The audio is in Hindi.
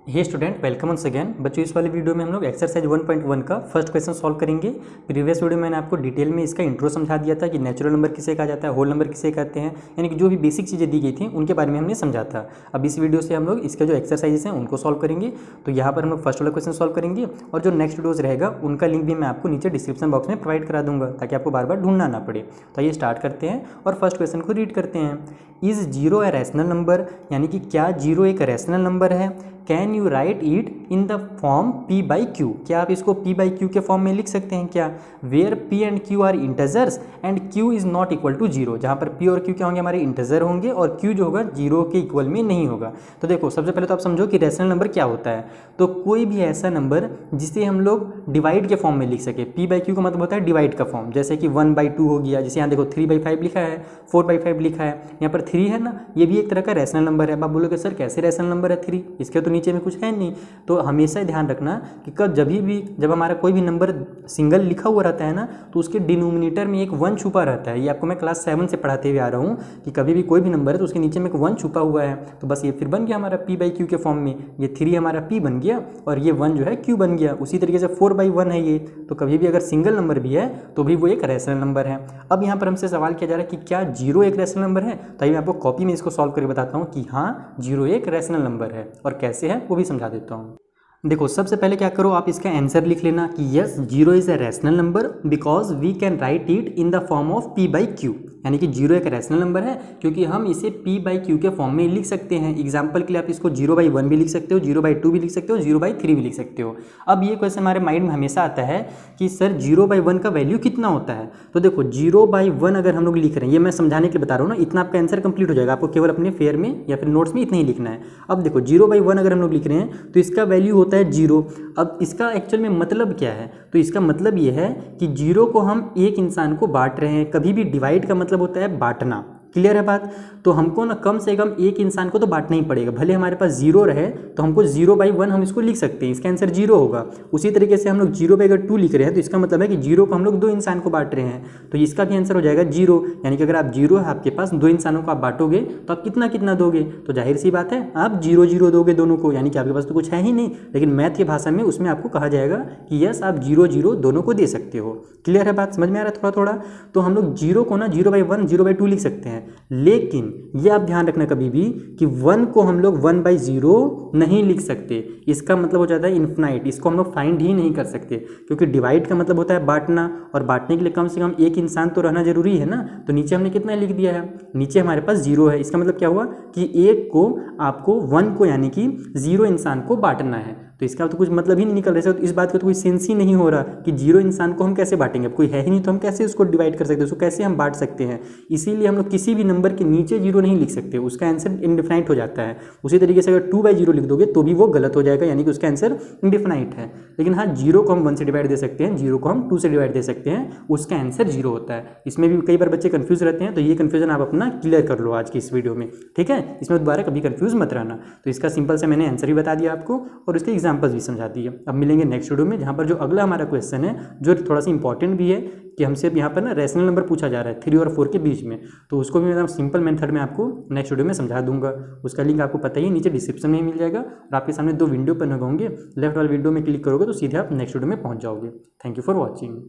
हे स्टूडेंट, वेलकम वंस अगेन। बच्चों, इस वाले वीडियो में हम लोग एक्सरसाइज 1.1 का फर्स्ट क्वेश्चन सॉल्व करेंगे। प्रीवियस वीडियो में मैंने आपको डिटेल में इसका इंट्रो समझा दिया था कि नेचुरल नंबर किसे कहा जाता है, होल नंबर किसे कहते हैं, यानी कि जो भी बेसिक चीज़ें दी गई थी उनके बारे में हमने समझा था। अब इस वीडियो से हम लोग इसके जो एक्सरसाइजेस हैं उनको सॉल्व करेंगे। तो यहाँ पर हम लोग फर्स्ट वाला क्वेश्चन सॉल्व करेंगे और जो नेक्स्ट वीडियोज़ रहेगा उनका लिंक भी मैं आपको नीचे डिस्क्रिप्शन बॉक्स में प्रोवाइड करा दूंगा ताकि आपको बार बार ढूंढना ना पड़े। तो आइए स्टार्ट करते हैं और फर्स्ट क्वेश्चन को रीड करते हैं। Is zero a rational number, यानी कि क्या जीरो एक रैशनल नंबर है। Can you write it in the form p by Q, क्या आप इसको p बाई क्यू के फॉर्म में लिख सकते हैं क्या। Where p and q are integers and q is not equal to zero, जहाँ पर p और q क्या होंगे, हमारे इंटजर होंगे और q जो होगा जीरो के इक्वल में नहीं होगा। तो देखो, सबसे पहले तो आप समझो कि रैशनल नंबर क्या होता है। तो कोई भी ऐसा नंबर जिसे हम लोग डिवाइड के फॉर्म में लिख सके। p बाई क्यू का मतलब होता है डिवाइड का फॉर्म, जैसे कि 1/2 हो गया। जैसे यहाँ देखो 3/5 लिखा है, 4/5 लिखा है, यहाँ पर 3 है ना, ये भी एक तरह का रैशनल नंबर है। आप बोलोगे सर कैसे रैशनल नंबर है 3, इसके तो नीचे में कुछ है नहीं। तो हमेशा ध्यान रखना कि जब हमारा कोई भी नंबर सिंगल लिखा हुआ रहता है ना, तो उसके डिनोमिनेटर में एक 1 छुपा रहता है। ये आपको मैं क्लास 7 से पढ़ाते हुए आ रहा हूँ कि कभी भी कोई भी नंबर है तो उसके नीचे में एक 1 छुपा हुआ है। तो बस ये फिर बन गया हमारा p बाई क्यू के फॉर्म में। ये 3 हमारा p बन गया और ये 1 जो है q बन गया। उसी तरीके से 4/1 है ये, तो कभी भी अगर सिंगल नंबर भी है तो भी वो एक रैशनल नंबर है। अब यहाँ पर हमसे सवाल किया जा रहा है कि क्या जीरो एक रैशनल नंबर है। तो मैं आपको कॉपी में इसको सॉल्व करके बताता हूँ कि हाँ, जीरो एक रैशनल नंबर है और कैसे है वो भी समझा देता हूँ। देखो, सबसे पहले क्या करो, आप इसका आंसर लिख लेना कि yes, zero is a rational number because we can write it in the form of p by q, यानी कि जीरो एक रैशनल नंबर है क्योंकि हम इसे p बाई क्यू के फॉर्म में लिख सकते हैं। एग्जाम्पल के लिए आप इसको 0/1 भी लिख सकते हो, 0/2 भी लिख सकते हो, 0/3 भी लिख सकते हो। अब ये क्वेश्चन हमारे माइंड में हमेशा आता है कि सर 0/1 का वैल्यू कितना होता है। तो देखो 0/1 अगर हम लोग लिख रहे हैं, ये मैं समझाने के लिए बता रहा हूँ ना, इतना आपका आंसर कंप्लीट हो जाएगा। आपको केवल अपने फेयर में या फिर नोट्स में इतना ही लिखना है। अब देखो 0/1 अगर हम लोग लिख रहे हैं तो इसका वैल्यू होता है 0। अब इसका एक्चुअल में मतलब क्या है, तो इसका मतलब ये है कि जीरो को हम एक इंसान को बांट रहे हैं। कभी भी डिवाइड का मतलब होता है बांटना। क्लियर है बात। तो हमको ना कम से कम एक इंसान को तो बांटना ही पड़ेगा, भले हमारे पास 0 रहे तो हमको 0/1 हम इसको लिख सकते हैं, इसका आंसर 0 होगा। उसी तरीके से हम लोग 0/2 लिख रहे हैं तो इसका मतलब है कि 0 को हम लोग 2 इंसान को बांट रहे हैं, तो इसका भी आंसर हो जाएगा 0। यानी कि अगर आप 0 है आपके पास, 2 इंसानों को आप बांटोगे तो आप कितना कितना दोगे, तो जाहिर सी बात है आप 0/0 दोगे दोनों को, यानी कि आपके पास तो कुछ है ही नहीं। लेकिन मैथ की भाषा में उसमें आपको कहा जाएगा कि यस, आप 0/0 दोनों को दे सकते हो। क्लियर है बात, समझ में आ रहा है थोड़ा थोड़ा। तो हम लोग 0 को ना 0/1, 0/2 लिख सकते हैं, लेकिन ये आप ध्यान रखना कभी भी कि 1 को हम लोग 1/0 नहीं लिख सकते। इसका मतलब हो जाता है इन्फिनाइट, इसको हम लोग फाइंड ही नहीं कर सकते क्योंकि डिवाइड का मतलब होता है बांटना, और बांटने के लिए कम से कम एक इंसान तो रहना जरूरी है ना। तो नीचे हमने कितना लिख दिया है, नीचे हमारे पास 0 है। इसका मतलब क्या हुआ कि एक को आपको 1 को यानी कि 0 इंसान को बांटना है। तो इसका तो कुछ मतलब ही नहीं निकल रहा है। तो इस बात का तो कोई सेंस ही नहीं हो रहा कि 0 इंसान को हम कैसे बांटेंगे। अब कोई है ही नहीं तो हम कैसे उसको डिवाइड कर सकते हैं, उसको कैसे हम बांट सकते हैं। इसीलिए हम लोग किसी भी नंबर के नीचे 0 नहीं लिख सकते, उसका आंसर इनडिफिनाइट हो जाता है। उसी तरीके से अगर 2/0 लिख दोगे तो भी वो गलत हो जाएगा, यानी कि उसका आंसर इनडिफिनाइट है। लेकिन हाँ, 0 को हम 1 से डिवाइड दे सकते हैं, 0 को हम 2 से डिवाइड दे सकते हैं, उसका आंसर 0 होता है। इसमें भी कई बार बच्चे कंफ्यूज रहते हैं, तो ये कंफ्यूजन आप अपना क्लियर कर लो आज की इस वीडियो में, ठीक है। इसमें दोबारा कभी कंफ्यूज मत रहना। तो इसका सिंपल से मैंने आंसर भी बता दिया आपको और उसके एग्जाम्पल्स भी समझा दिए। अब मिलेंगे नेक्स्ट वीडियो में, जहाँ पर जो अगला हमारा क्वेश्चन है जो थोड़ा सा इंपॉर्टेंट भी है कि हमसे यहाँ पर ना रैशनल नंबर पूछा जा रहा है 3 और 4 के बीच में, तो उसको भी मैं सिंपल मेथड में आपको नेक्स्ट वीडियो में समझा दूंगा। उसका लिंक आपको पता ही नीचे डिस्क्रिप्शन में मिल जाएगा और आपके सामने 2 विंडो पर होंगे। लेफ्ट वाले विंडो में क्लिक करोगे तो सीधे आप नेक्स्ट वीडियो में पहुँच जाओगे। Thank you for watching.